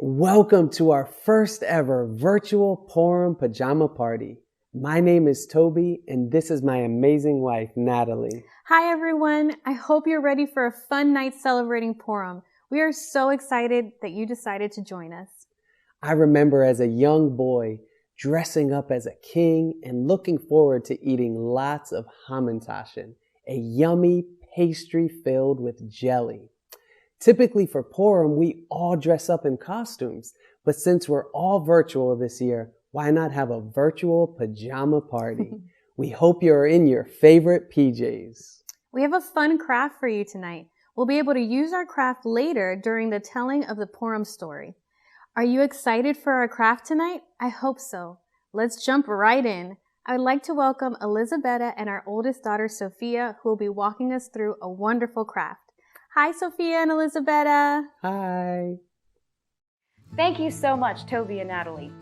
Welcome to our first ever virtual Purim Pajama Party. My name is Toby, and this is my amazing wife, Natalie. Hi everyone, I hope you're ready for a fun night celebrating Purim. We are so excited that you decided to join us. I remember as a young boy dressing up as a king and looking forward to eating lots of hamantaschen, a yummy pastry filled with jelly. Typically for Purim, we all dress up in costumes, but since we're all virtual this year, why not have a virtual pajama party? We hope you're in your favorite PJs. We have a fun craft for you tonight. We'll be able to use our craft later during the telling of the Purim story. Are you excited for our craft tonight? I hope so. Let's jump right in. I would like to welcome Elizabetta and our oldest daughter, Sophia, who will be walking us through a wonderful craft. Hi, Sophia and Elizabetta. Hi. Thank you so much, Toby and Natalie.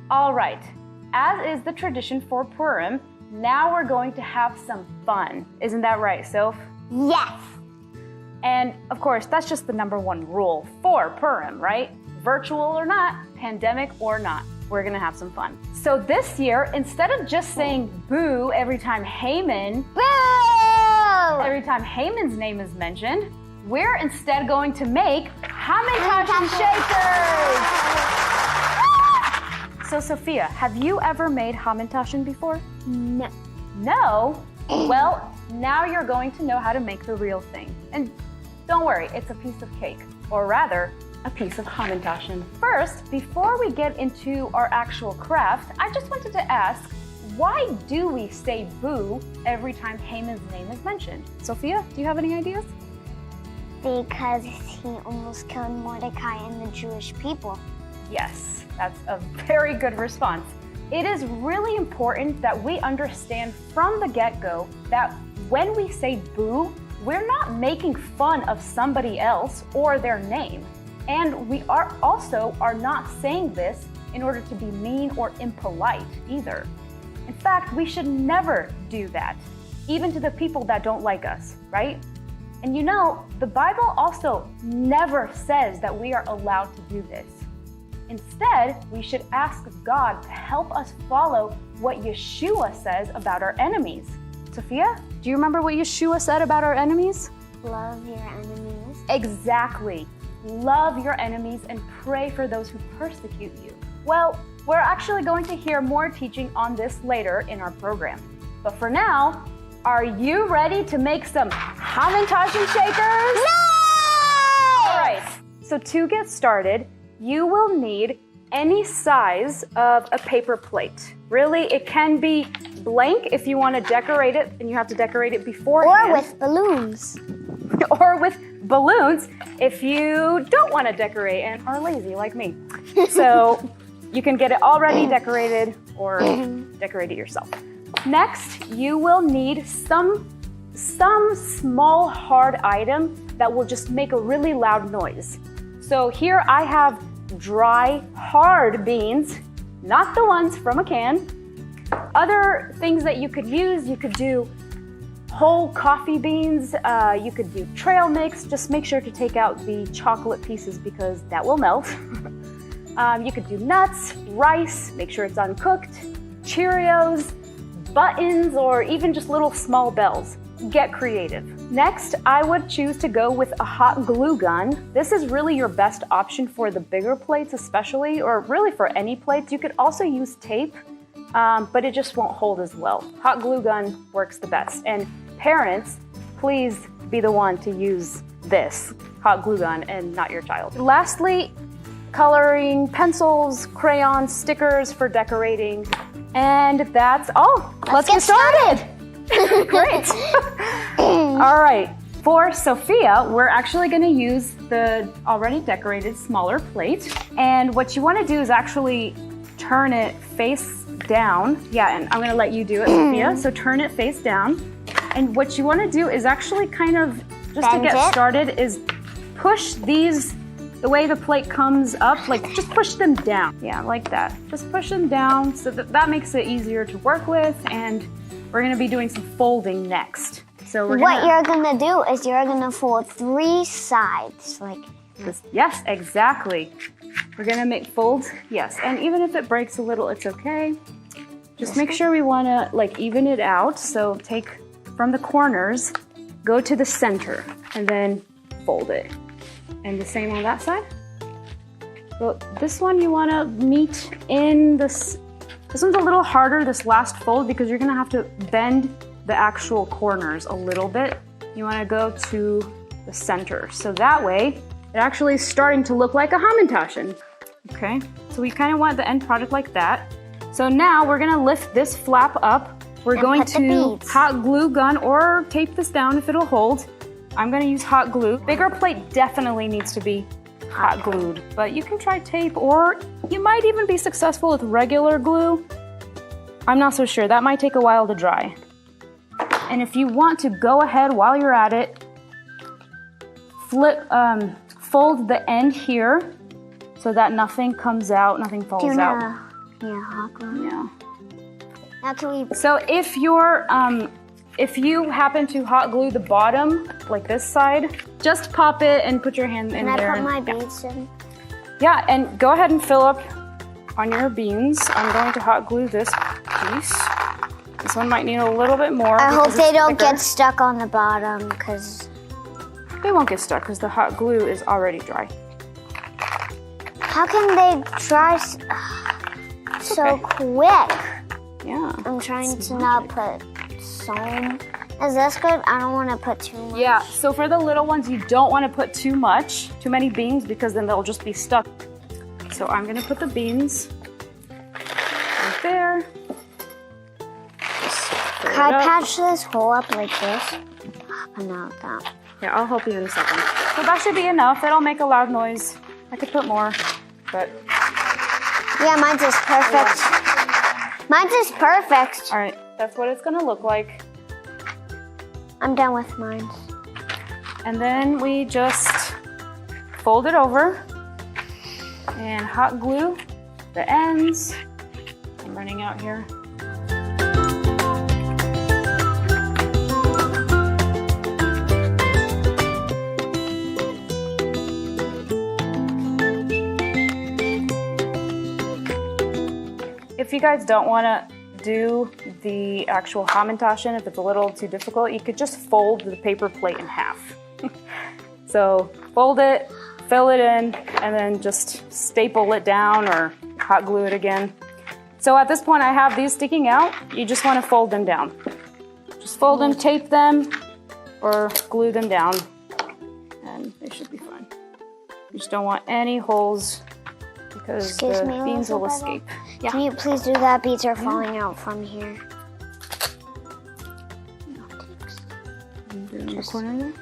All right, as is the tradition for Purim, now we're going to have some fun. Isn't that right, Soph? Yes. And of course, that's just the number one rule for Purim, right? Virtual or not, pandemic or not, we're gonna have some fun. So this year, instead of just saying boo every time Haman's name is mentioned, we're instead going to make hamantaschen shakers! So Sophia, have you ever made hamantaschen before? No. No? Well, now you're going to know how to make the real thing. And don't worry, it's a piece of cake, or rather, a piece of hamantaschen. First, before we get into our actual craft, I just wanted to ask, why do we say boo every time Haman's name is mentioned? Sophia, do you have any ideas? Because he almost killed Mordecai and the Jewish people. Yes, that's a very good response. It is really important that we understand from the get-go that when we say boo, we're not making fun of somebody else or their name. And we are not saying this in order to be mean or impolite either. In fact, we should never do that, even to the people that don't like us, right? And you know, the Bible also never says that we are allowed to do this. Instead, we should ask God to help us follow what Yeshua says about our enemies. Sophia, do you remember what Yeshua said about our enemies? Love your enemies. Exactly. Love your enemies and pray for those who persecute you. Well, we're actually going to hear more teaching on this later in our program. But for now, are you ready to make some hamantaschen shakers? No! All right, so to get started, you will need any size of a paper plate. Really, it can be blank if you want to decorate it, and you have to decorate it beforehand. Or with balloons. Or with balloons if you don't want to decorate and are lazy like me. So you can get it already decorated or decorate it yourself. Next, you will need some small hard item that will just make a really loud noise. So here I have dry, hard beans, not the ones from a can. Other things that you could use, you could do whole coffee beans, you could do trail mix. Just make sure to take out the chocolate pieces because that will melt. You could do nuts, rice, make sure it's uncooked, Cheerios, buttons, or even just little small bells. Get creative. Next, I would choose to go with a hot glue gun. This is really your best option for the bigger plates especially, or really for any plates. You could also use tape, but it just won't hold as well. Hot glue gun works the best. And parents, please be the one to use this hot glue gun and not your child. Lastly, coloring pencils, crayons, stickers for decorating. And that's all. Let's get started. Great. All right. For Sophia, we're actually going to use the already decorated smaller plate. And what you want to do is actually turn it face down. Yeah, and I'm going to let you do it, Sophia. So turn it face down. And what you want to do is actually kind of, just to get started, is push these, the way the plate comes up, like just push them down. Yeah, like that. Just push them down so that makes it easier to work with. And we're going to be doing some folding next. So what you're going to do is you're going to fold 3 sides, like this. Yes, exactly. We're gonna make folds, yes. And even if it breaks a little, it's okay. Just make sure we wanna like even it out. So take from the corners, go to the center, and then fold it. And the same on that side. So this one you wanna meet in this one's a little harder, this last fold, because you're gonna have to bend the actual corners a little bit. You wanna go to the center. So that way, it actually is starting to look like a hamantaschen. Okay, so we kind of want the end product like that. So now we're gonna lift this flap up. We're going to hot glue gun or tape this down if it'll hold. I'm gonna use hot glue. Bigger plate definitely needs to be hot glued, but you can try tape or you might even be successful with regular glue. I'm not so sure, that might take a while to dry. And if you want to go ahead while you're at it, fold the end here so that nothing comes out, nothing falls out. Yeah, hot glue. Yeah. Now can we... So if you happen to hot glue the bottom, like this side, just pop it and put your hand in there. Can I put my beads in? Yeah, and go ahead and fill up on your beans. I'm going to hot glue this piece. This one might need a little bit more. I hope they don't get stuck on the bottom, because... They won't get stuck because the hot glue is already dry. How can they dry so quick? Yeah. I'm trying to not put some. Is this good? I don't want to put too much. Yeah, so for the little ones, you don't want to put too many beans, because then they'll just be stuck. So I'm going to put the beans right there. Can I patch this hole up like this? But not that. Yeah, I'll help you in a second. So that should be enough. It'll make a loud noise. I could put more, but... Yeah, mine's is perfect. Mine's is perfect. All right, that's what it's gonna look like. I'm done with mine. And then we just fold it over and hot glue the ends. I'm running out here. If you guys don't want to do the actual hamantaschen, if it's a little too difficult, you could just fold the paper plate in half. So fold it, fill it in, and then just staple it down or hot glue it again. So at this point I have these sticking out. You just want to fold them down. Just fold them, tape them, or glue them down, and they should be fine. You just don't want any holes because the beans will escape. Yeah. Can you please do that? Beads are falling out from here. Do it in the corner there.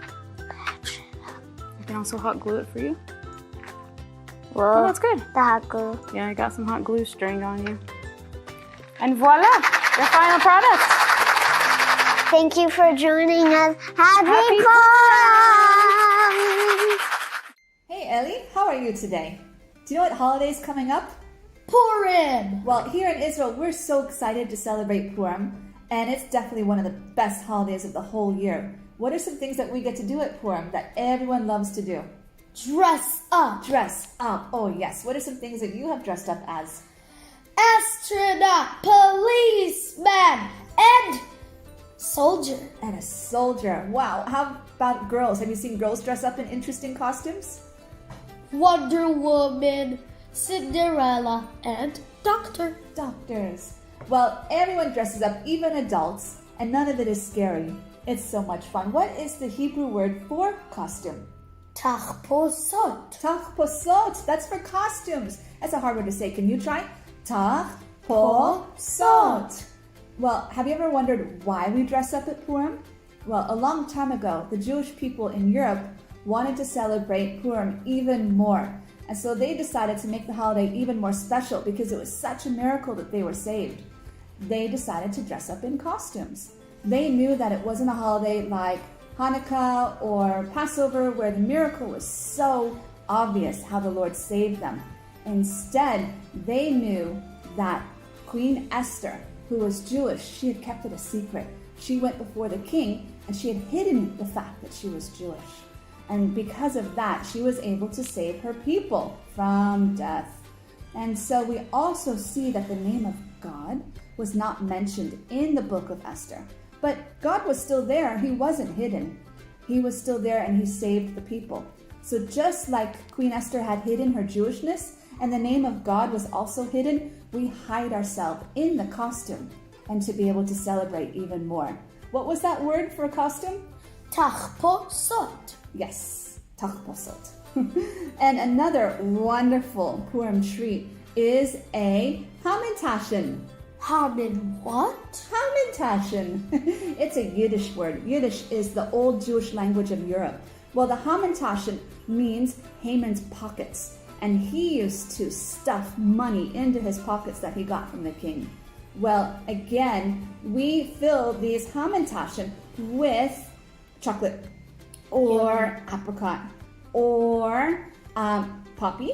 I can also hot glue it for you. Whoa. Oh, that's good. The hot glue. Yeah, I got some hot glue string on you. And voila, your final product. Thank you for joining us. Happy Purim! Hey Ellie, how are you today? Do you know what holiday is coming up? Purim! Well, here in Israel, we're so excited to celebrate Purim, and it's definitely one of the best holidays of the whole year. What are some things that we get to do at Purim that everyone loves to do? Dress up! Dress up. Oh yes. What are some things that you have dressed up as? Astronaut, policeman, and soldier. And a soldier. Wow. How about girls? Have you seen girls dress up in interesting costumes? Wonder Woman, Cinderella, and Doctor. Doctors. Well, everyone dresses up, even adults, and none of it is scary. It's so much fun. What is the Hebrew word for costume? Tachposot. Tachposot. That's for costumes. That's a hard word to say. Can you try? Tachposot. Well, have you ever wondered why we dress up at Purim? Well, a long time ago, the Jewish people in Europe wanted to celebrate Purim even more. And so they decided to make the holiday even more special because it was such a miracle that they were saved. They decided to dress up in costumes. They knew that it wasn't a holiday like Hanukkah or Passover where the miracle was so obvious how the Lord saved them. Instead, they knew that Queen Esther, who was Jewish, she had kept it a secret. She went before the king and she had hidden the fact that she was Jewish. And because of that, she was able to save her people from death. And so we also see that the name of God was not mentioned in the book of Esther. But God was still there. He wasn't hidden. He was still there and he saved the people. So just like Queen Esther had hidden her Jewishness and the name of God was also hidden, we hide ourselves in the costume and to be able to celebrate even more. What was that word for a costume? Tachposot. Yes, tachposot. And another wonderful Purim treat is a hamantaschen. Haman what? Hamantaschen. It's a Yiddish word. Yiddish is the old Jewish language of Europe. Well, the hamantaschen means Haman's pockets, and he used to stuff money into his pockets that he got from the king. Well, again, we fill these hamantaschen with chocolate or apricot or poppy,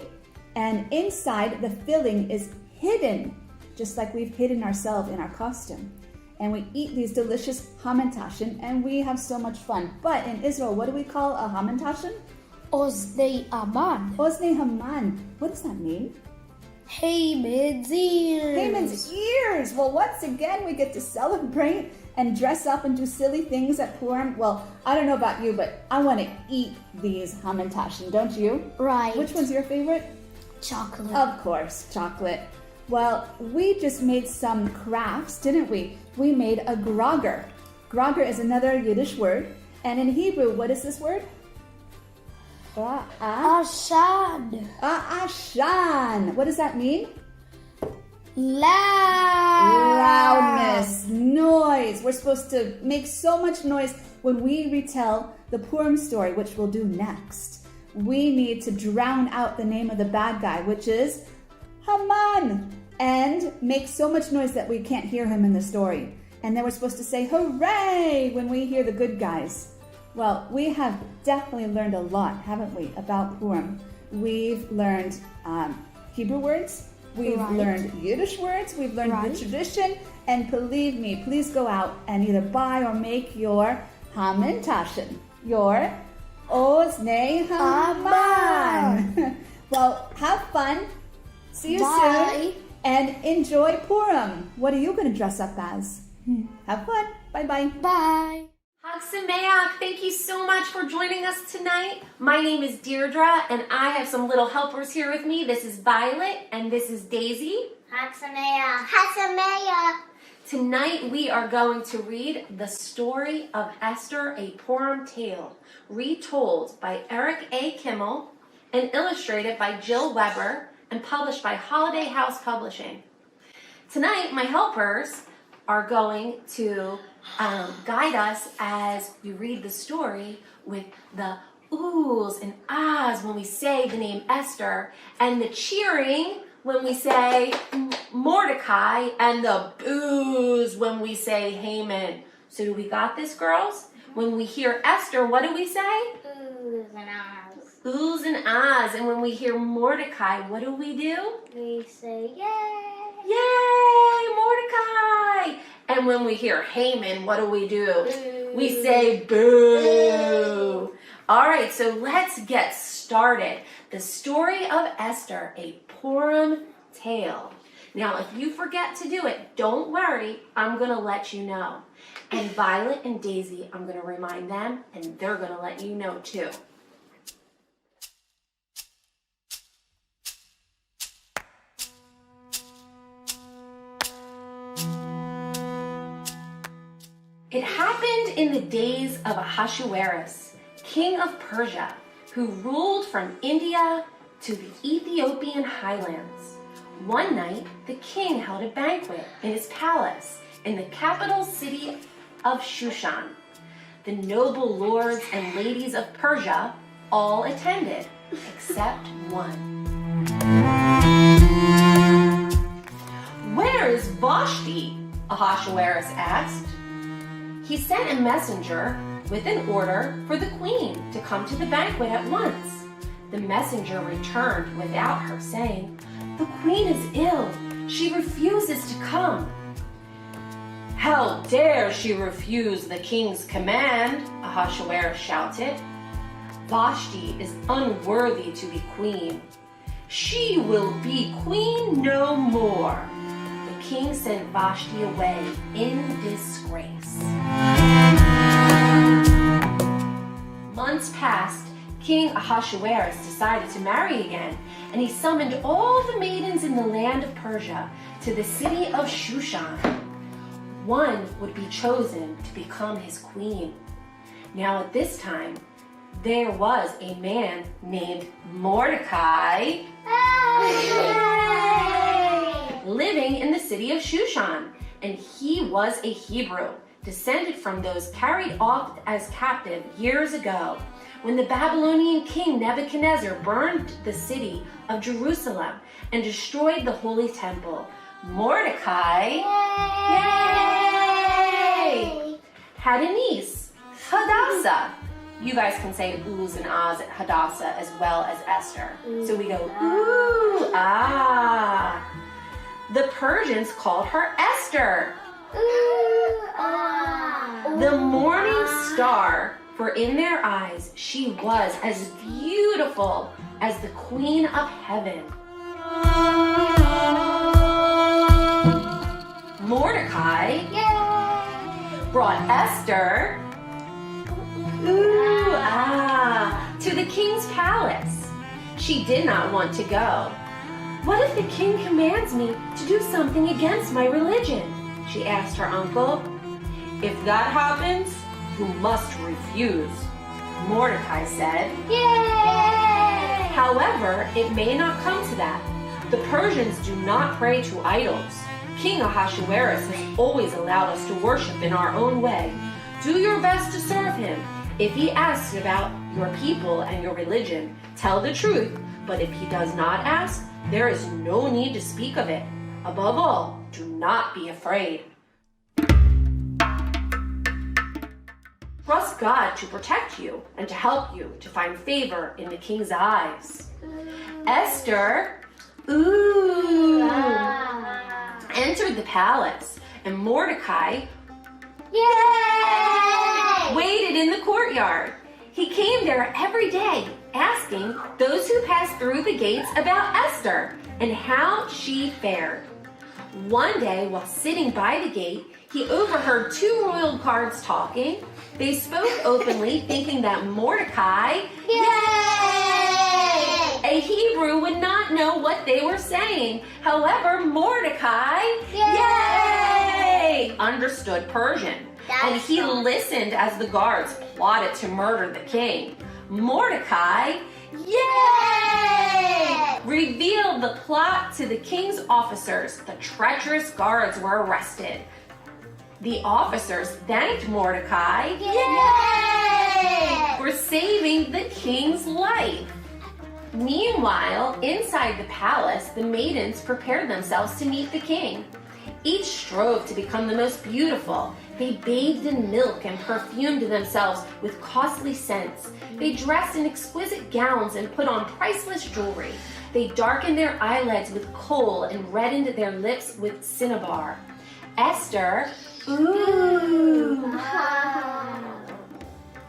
and inside the filling is hidden, just like we've hidden ourselves in our costume. And we eat these delicious hamantaschen and we have so much fun. But in Israel, what do we call a hamantaschen? Oznei Aman. Oznei Haman. What does that mean? Haman's ears. Haman's ears. Well, once again, we get to celebrate and dress up and do silly things at Purim. Well, I don't know about you, but I want to eat these hamantaschen, don't you? Right. Which one's your favorite? Chocolate. Of course, chocolate. Well, we just made some crafts, didn't we? We made a grogger. Grogger is another Yiddish word. And in Hebrew, what is this word? Ashan. Ashan. What does that mean? Loudness. Noise. We're supposed to make so much noise when we retell the Purim story, which we'll do next. We need to drown out the name of the bad guy, which is Haman, and make so much noise that we can't hear him in the story. And then we're supposed to say hooray when we hear the good guys. Well, we have definitely learned a lot, haven't we, about Purim. We've learned Hebrew words, we've learned Yiddish words, we've learned the tradition, and believe me, please go out and either buy or make your hamantaschen, your Oznei Haman. Well, have fun. See you soon. And enjoy Purim. What are you going to dress up as? Have fun. Bye-bye. Bye. Chag Sameach, thank you so much for joining us tonight. My name is Deirdre, and I have some little helpers here with me. This is Violet, and this is Daisy. Chag Sameach. Chag Sameach. Tonight we are going to read the story of Esther, a Purim tale, retold by Eric A. Kimmel and illustrated by Jill Weber and published by Holiday House Publishing. Tonight, my helpers are going to guide us as we read the story with the oohs and ahs when we say the name Esther, and the cheering when we say Mordecai, and the boos when we say Haman. So we got this, girls? When we hear Esther, what do we say? Oohs and ahs. Oohs and ahs. And when we hear Mordecai, what do? We say yay. Yay, Mordecai! And when we hear Haman, what do? Boo. We say boo. All right, so let's get started. The story of Esther, a Purim tale. Now, if you forget to do it, don't worry. I'm going to let you know. And Violet and Daisy, I'm going to remind them, and they're going to let you know too. It happened in the days of Ahasuerus, king of Persia, who ruled from India to the Ethiopian highlands. One night, the king held a banquet in his palace in the capital city of Shushan. The noble lords and ladies of Persia all attended, except one. "Where is Vashti?" Ahasuerus asked. He sent a messenger with an order for the queen to come to the banquet at once. The messenger returned without her, saying, "The queen is ill. She refuses to come." "How dare she refuse the king's command?" Ahasuerus shouted. Vashti is unworthy to be queen. She will be queen no more. The king sent Vashti away in disgrace. Months passed. King Ahasuerus decided to marry again, and he summoned all the maidens in the land of Persia to the city of Shushan. One would be chosen to become his queen. Now at this time, there was a man named Mordecai living in the city of Shushan, and he was a Hebrew, descended from those carried off as captive years ago when the Babylonian king Nebuchadnezzar burned the city of Jerusalem and destroyed the holy temple. Mordecai, yay, had a niece, Hadassah. You guys can say oohs and ahs at Hadassah as well as Esther. So we go, ooh, ah. The Persians called her Esther, the morning star, for in their eyes she was as beautiful as the queen of heaven. Mordecai brought Esther to the king's palace. She did not want to go. What if the king commands me to do something against my religion? She asked her uncle. If that happens, you must refuse, Mordecai said. Yay! However, it may not come to that. The Persians do not pray to idols. King Ahasuerus has always allowed us to worship in our own way. Do your best to serve him. If he asks about your people and your religion, tell the truth. But if he does not ask, there is no need to speak of it. Above all, do not be afraid. Trust God to protect you and to help you to find favor in the king's eyes. Esther, entered the palace, and Mordecai, waited in the courtyard. He came there every day, asking those who passed through the gates about Esther and how she fared. One day, while sitting by the gate, he overheard two royal guards talking. They spoke openly, thinking that Mordecai, a Hebrew, would not know what they were saying. However, Mordecai, understood Persian. And he listened as the guards plotted to murder the king. Mordecai, revealed the plot to the king's officers. The treacherous guards were arrested. The officers thanked Mordecai for saving the king's life. Meanwhile, inside the palace, the maidens prepared themselves to meet the king. Each strove to become the most beautiful. They bathed in milk and perfumed themselves with costly scents. They dressed in exquisite gowns and put on priceless jewelry. They darkened their eyelids with kohl and reddened their lips with cinnabar. Esther,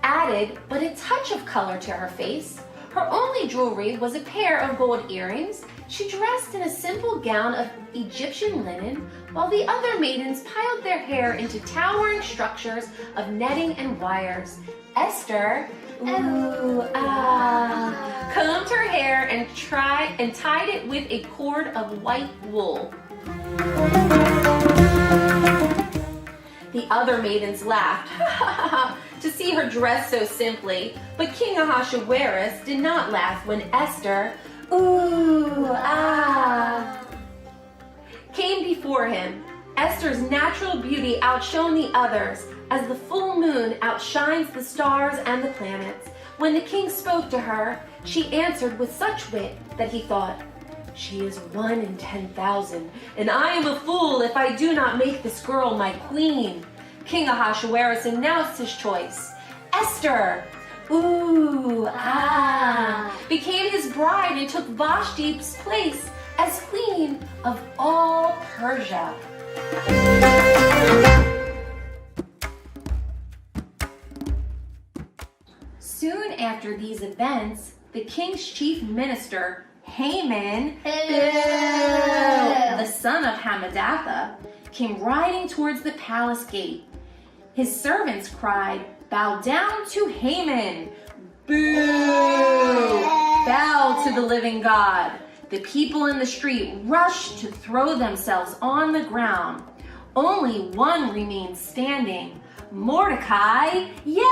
added but a touch of color to her face. Her only jewelry was a pair of gold earrings. She dressed in a simple gown of Egyptian linen, while the other maidens piled their hair into towering structures of netting and wires. Esther, combed her hair and tied it with a cord of white wool. The other maidens laughed to see her dressed so simply, but King Ahasuerus did not laugh when Esther, came before him. Esther's natural beauty outshone the others, as the full moon outshines the stars and the planets. When the king spoke to her, she answered with such wit that he thought, "She is 1 in 10,000, and I am a fool if I do not make this girl my queen." King Ahasuerus announced his choice. Esther, became his bride and took Vashti's place as queen of all Persia. Soon after these events, the king's chief minister, Haman, the son of Hammedatha, came riding towards the palace gate. His servants cried, "Bow down to Haman! Boo! Bow to the living God!" The people in the street rushed to throw themselves on the ground. Only one remained standing. Mordecai, yay!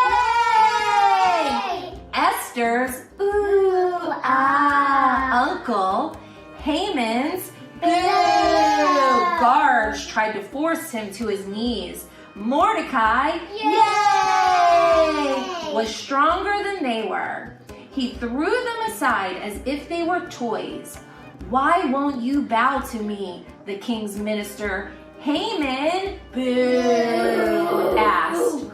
Esther's, uncle, Haman's, guards tried to force him to his knees. Mordecai, yay! Was stronger than they were. He threw them aside as if they were toys. "Why won't you bow to me?" the king's minister, Haman, asked.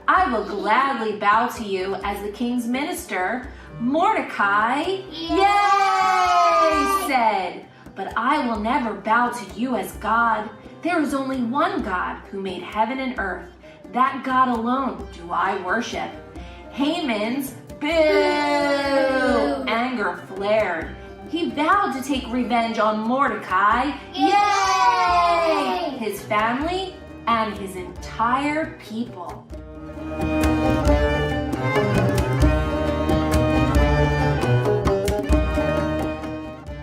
"I will gladly bow to you as the king's minister." Mordecai, yay, said, "But I will never bow to you as God. There is only one God who made heaven and earth. That God alone do I worship." Haman's anger flared. He vowed to take revenge on Mordecai, yay! His family, and his entire people.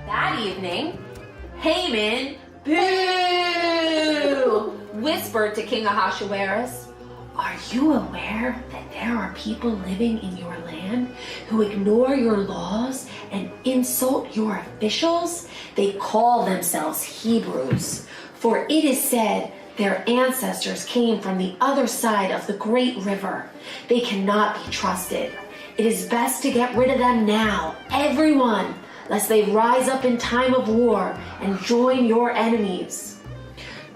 That evening, Haman, whispered to King Ahasuerus, "Are you aware that there are people living in your land who ignore your laws and insult your officials? They call themselves Hebrews, for it is said their ancestors came from the other side of the great river. They cannot be trusted. It is best to get rid of them now, everyone, lest they rise up in time of war and join your enemies."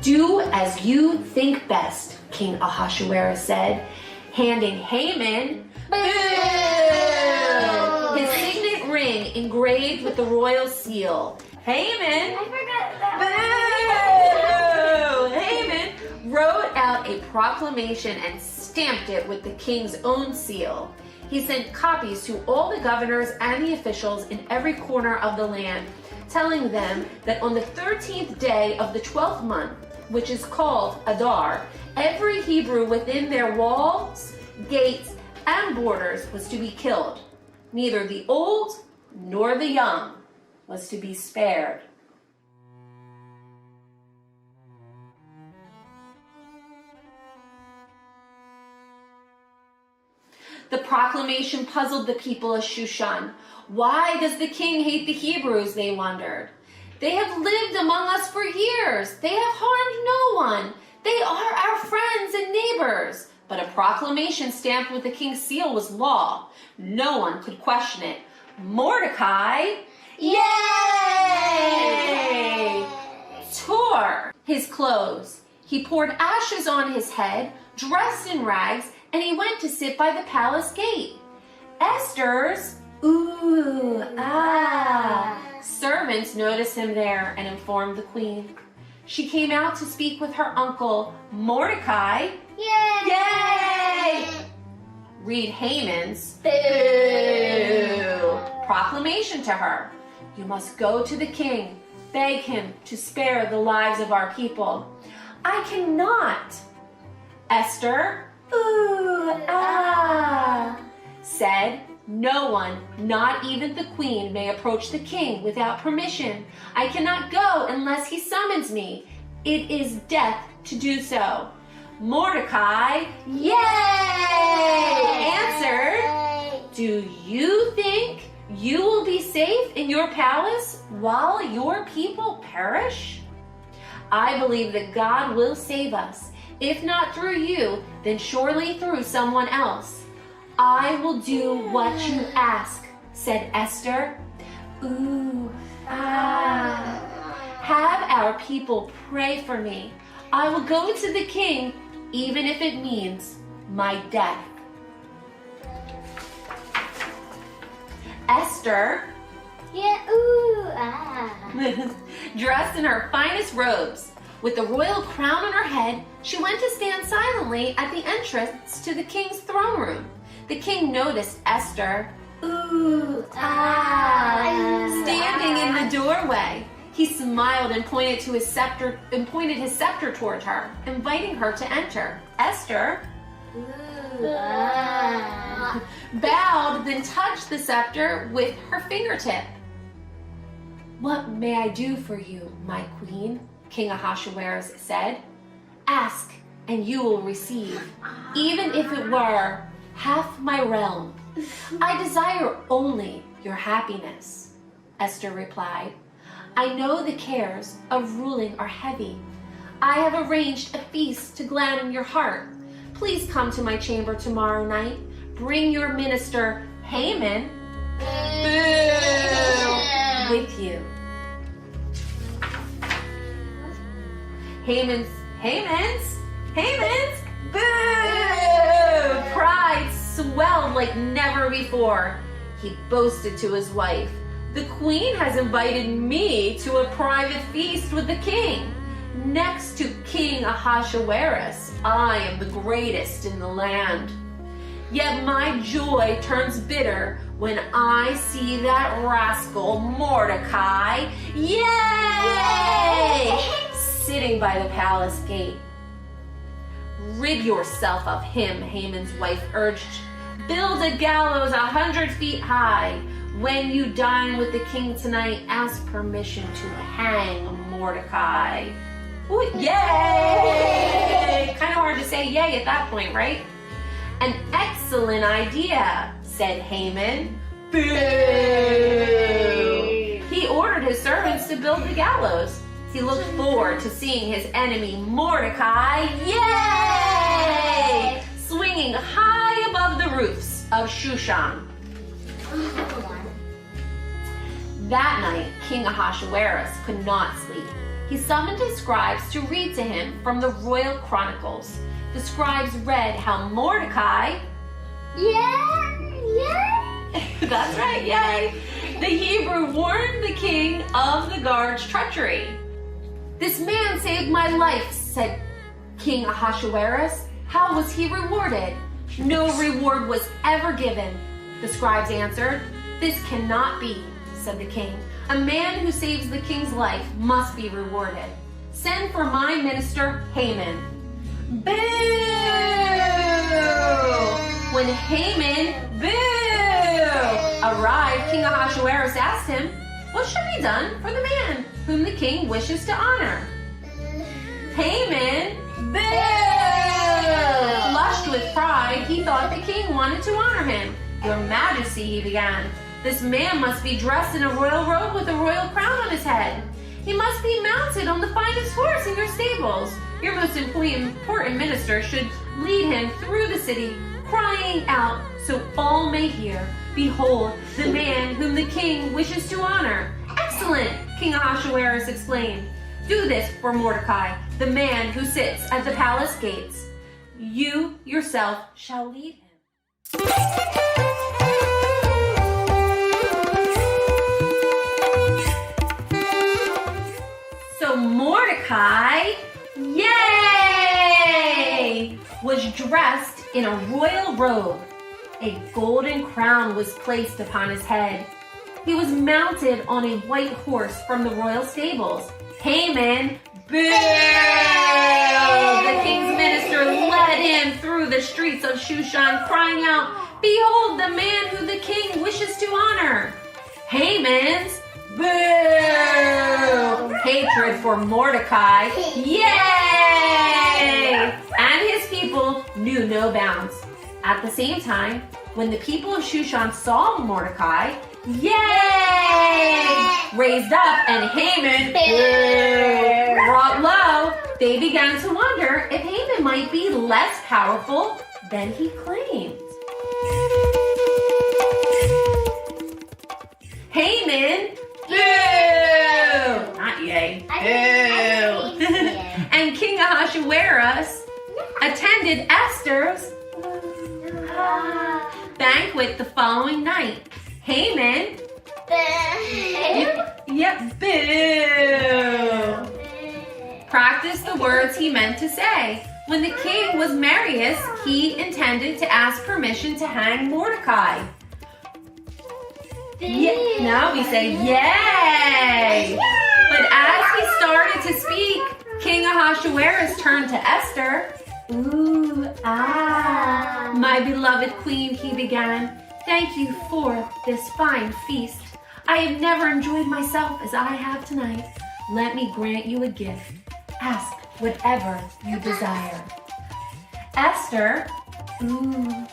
"Do as you think best," King Ahasuerus said, handing Haman his signet ring engraved with the royal seal. Haman, Haman wrote out a proclamation and stamped it with the king's own seal. He sent copies to all the governors and the officials in every corner of the land, telling them that on the 13th day of the 12th month, which is called Adar, every Hebrew within their walls, gates, and borders was to be killed. Neither the old nor the young was to be spared. The proclamation puzzled the people of Shushan. Why does the king hate the Hebrews, they wondered. They have lived among us for years. They have harmed no one. They are our friends and neighbors. But a proclamation stamped with the king's seal was law. No one could question it. Mordecai, yay! Tore his clothes. He poured ashes on his head, dressed in rags, and he went to sit by the palace gate. Esther's, servants noticed him there and informed the queen. She came out to speak with her uncle, Mordecai. Yay! Read Haman's proclamation to her. "You must go to the king, beg him to spare the lives of our people." "I cannot." Esther, said, "No one, not even the queen, may approach the king without permission. I cannot go unless he summons me. It is death to do so." Mordecai, yay! Answered, "Do you think you will be safe in your palace while your people perish? I believe that God will save us. If not through you, then surely through someone else. I will do what you ask," said Esther. "Have our people pray for me. I will go to the king, even if it means my death." Esther, dressed in her finest robes, with the royal crown on her head, she went to stand silently at the entrance to the king's throne room. The king noticed Esther standing in the doorway. He smiled and pointed his scepter toward her, inviting her to enter. Esther bowed, then touched the scepter with her fingertip. "What may I do for you, my queen?" King Ahasuerus said. "Ask, and you will receive, even if it were half my realm. I desire only your happiness." Esther replied, "I know the cares of ruling are heavy. I have arranged a feast to gladden your heart. Please come to my chamber tomorrow night. Bring your minister Haman with you." Haman's boo! Pride swelled like never before. He boasted to his wife, "The queen has invited me to a private feast with the king. Next to King Ahasuerus, I am the greatest in the land. Yet my joy turns bitter when I see that rascal Mordecai, yay! Sitting by the palace gate." "Rid yourself of him," Haman's wife urged. "Build a gallows 100 feet high. When you dine with the king tonight, ask permission to hang Mordecai." Ooh, yay! Kind of hard to say yay at that point, right? "An excellent idea," said Haman. Boo! He ordered his servants to build the gallows. He looked forward to seeing his enemy Mordecai, yay! Swinging high above the roofs of Shushan. That night, King Ahasuerus could not sleep. He summoned his scribes to read to him from the royal chronicles. The scribes read how Mordecai, that's right, yay, the Hebrew, warned the king of the guard's treachery. "This man saved my life," said King Ahasuerus. "How was he rewarded?" "No reward was ever given," the scribes answered. "This cannot be," said the king. "A man who saves the king's life must be rewarded. Send for my minister Haman." Boo! When Haman, arrived, King Ahasuerus asked him, "What should be done for the man whom the king wishes to honor?" Haman, flushed with pride, he thought the king wanted to honor him. "Your Majesty," he began, "this man must be dressed in a royal robe with a royal crown on his head. He must be mounted on the finest horse in your stables. Your most important minister should lead him through the city, crying out so all may hear, 'Behold, the man whom the king wishes to honor.'" "Excellent," King Ahasuerus exclaimed. "Do this for Mordecai, the man who sits at the palace gates. You yourself shall lead him." So Mordecai, yay, was dressed in a royal robe. A golden crown was placed upon his head. He was mounted on a white horse from the royal stables. Haman, boo! The king's minister led him through the streets of Shushan, crying out, "Behold the man who the king wishes to honor." Haman's boo! Hatred for Mordecai, yay! And his people knew no bounds. At the same time, when the people of Shushan saw Mordecai, yay! Raised up and Haman, brought low, they began to wonder if Haman might be less powerful than he claimed. Haman, boo! Not yay, boo! And King Ahasuerus attended Esther's banquet the following night. Haman, boo! Practiced the words he meant to say. When the king was Marius, he intended to ask permission to hang Mordecai. Now we say yay! But as he started to speak, King Ahasuerus turned to Esther. My beloved queen, he began. Thank you for this fine feast. I have never enjoyed myself as I have tonight. Let me grant you a gift. Ask whatever you desire. Esther, threw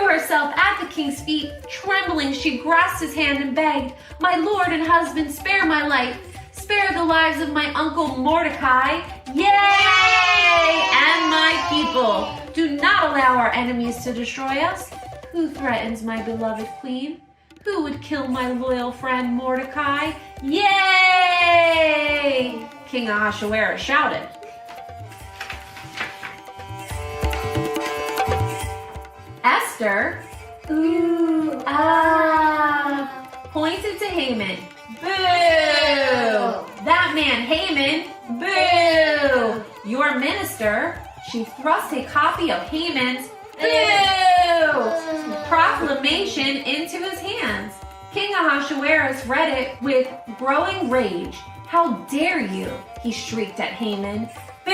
herself at the king's feet. Trembling, she grasped his hand and begged, "My lord and husband, spare my life. Spare the lives of my uncle Mordecai. Yay! And my people. Do not allow our enemies to destroy us. Who threatens my beloved queen? Who would kill my loyal friend Mordecai? Yay!" King Ahasuerus shouted. Esther, pointed to Haman. Boo! That man Haman, boo! Your minister, she thrust a copy of Haman's proclamation into his hands. King Ahasuerus read it with growing rage. "How dare you?" he shrieked at Haman. Boo!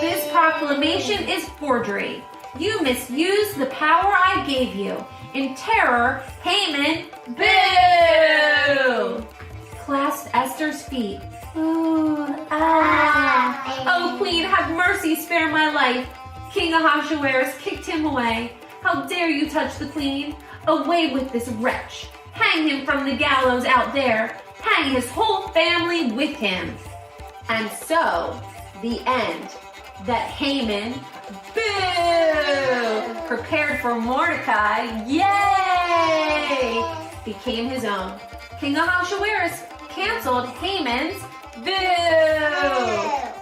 This proclamation is forgery. You misused the power I gave you. In terror, Haman, boo! Clasped Esther's feet. Oh, queen, have mercy, spare my life. King Ahasuerus kicked him away. How dare you touch the queen? Away with this wretch. Hang him from the gallows out there. Hang his whole family with him. And so, the end. That Haman, boo, prepared for Mordecai, yay, became his own. King Ahasuerus canceled Haman's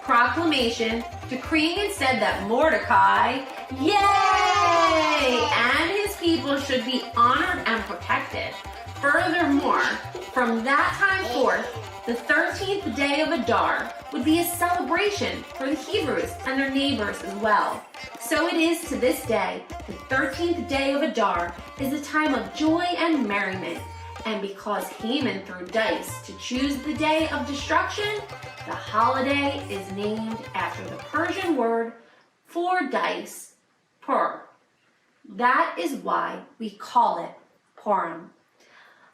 proclamation, decreeing instead that Mordecai, yay, and his people should be honored and protected. Furthermore, from that time forth, the 13th day of Adar would be a celebration for the Hebrews and their neighbors as well. So it is to this day. The 13th day of Adar is a time of joy and merriment. And because Haman threw dice to choose the day of destruction, the holiday is named after the Persian word for dice, pur. That is why we call it Purim.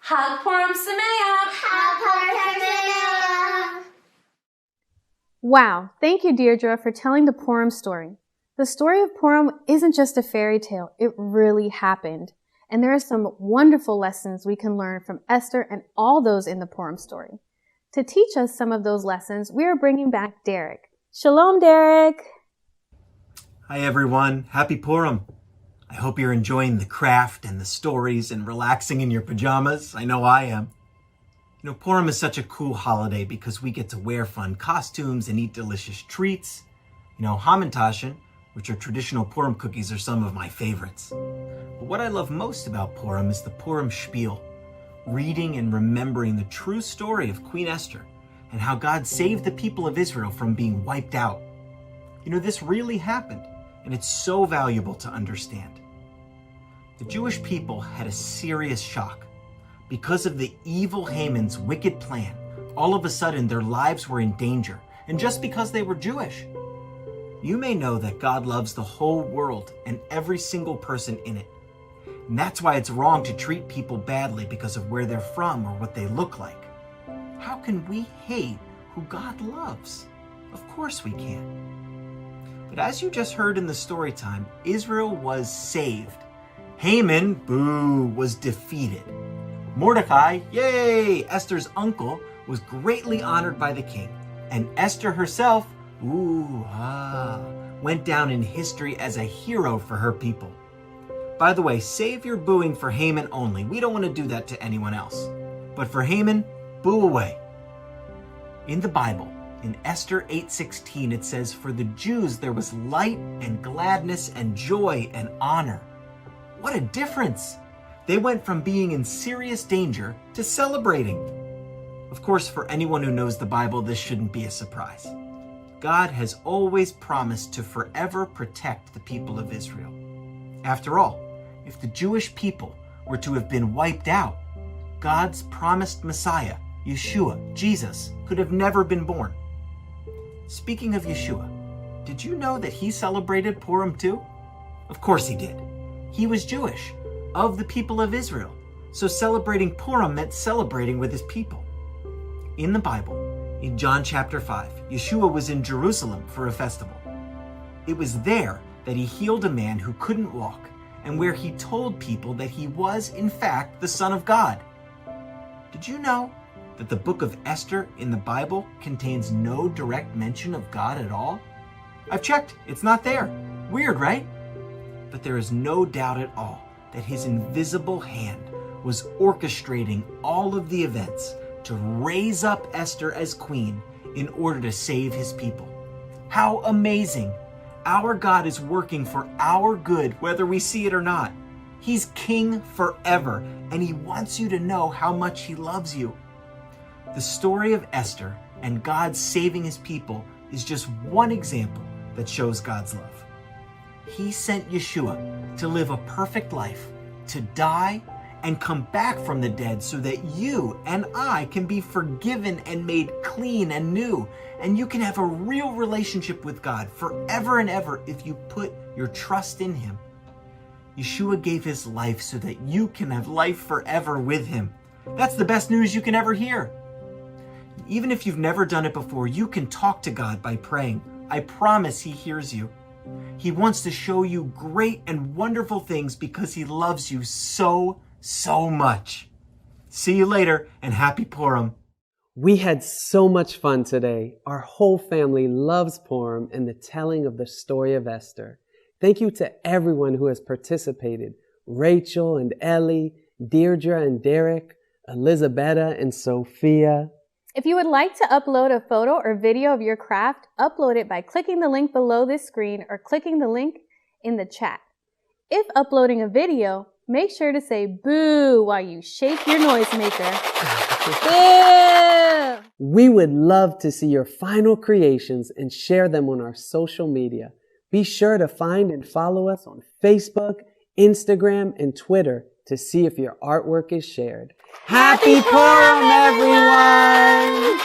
Hag Purim Sameach! Hag Purim Sameach! Wow, thank you, Deirdre, for telling the Purim story. The story of Purim isn't just a fairy tale, it really happened. And there are some wonderful lessons we can learn from Esther and all those in the Purim story. To teach us some of those lessons, we are bringing back Derek. Shalom, Derek! Hi, everyone. Happy Purim. I hope you're enjoying the craft and the stories and relaxing in your pajamas. I know I am. You know, Purim is such a cool holiday because we get to wear fun costumes and eat delicious treats. You know, hamantaschen, which are traditional Purim cookies, are some of my favorites. But what I love most about Purim is the Purimshpiel, reading and remembering the true story of Queen Esther and how God saved the people of Israel from being wiped out. You know, this really happened, and it's so valuable to understand. The Jewish people had a serious shock. Because of the evil Haman's wicked plan, all of a sudden their lives were in danger, and just because they were Jewish. You may know that God loves the whole world and every single person in it. And that's why it's wrong to treat people badly because of where they're from or what they look like. How can we hate who God loves? Of course we can. But as you just heard in the story time, Israel was saved. Haman, boo, was defeated. Mordecai, yay, Esther's uncle, was greatly honored by the king. And Esther herself, went down in history as a hero for her people. By the way, save your booing for Haman only. We don't want to do that to anyone else. But for Haman, boo away. In the Bible, in Esther 8:16, it says, "For the Jews there was light and gladness and joy and honor." What a difference! They went from being in serious danger to celebrating. Of course, for anyone who knows the Bible, this shouldn't be a surprise. God has always promised to forever protect the people of Israel. After all, if the Jewish people were to have been wiped out, God's promised Messiah, Yeshua, Jesus, could have never been born. Speaking of Yeshua, did you know that he celebrated Purim too? Of course he did. He was Jewish, of the people of Israel, so celebrating Purim meant celebrating with his people. In the Bible, in John chapter 5, Yeshua was in Jerusalem for a festival. It was there that he healed a man who couldn't walk, and where he told people that he was, in fact, the Son of God. Did you know that the book of Esther in the Bible contains no direct mention of God at all? I've checked, it's not there. Weird, right? But there is no doubt at all that his invisible hand was orchestrating all of the events to raise up Esther as queen in order to save his people. How amazing! Our God is working for our good, whether we see it or not. He's king forever, and he wants you to know how much he loves you. The story of Esther and God saving his people is just one example that shows God's love. He sent Yeshua to live a perfect life, to die and come back from the dead so that you and I can be forgiven and made clean and new. And you can have a real relationship with God forever and ever if you put your trust in him. Yeshua gave his life so that you can have life forever with him. That's the best news you can ever hear. Even if you've never done it before, you can talk to God by praying. I promise he hears you. He wants to show you great and wonderful things because he loves you so much. See you later, and happy Purim. We had so much fun today. Our whole family loves Purim and the telling of the story of Esther. Thank you to everyone who has participated. Rachel and Ellie, Deirdre and Derek, Elizabetta and Sophia. If you would like to upload a photo or video of your craft, upload it by clicking the link below this screen or clicking the link in the chat. If uploading a video, make sure to say boo while you shake your noisemaker. Boo! We would love to see your final creations and share them on our social media. Be sure to find and follow us on Facebook, Instagram, and Twitter to see if your artwork is shared. Happy Purim, everyone!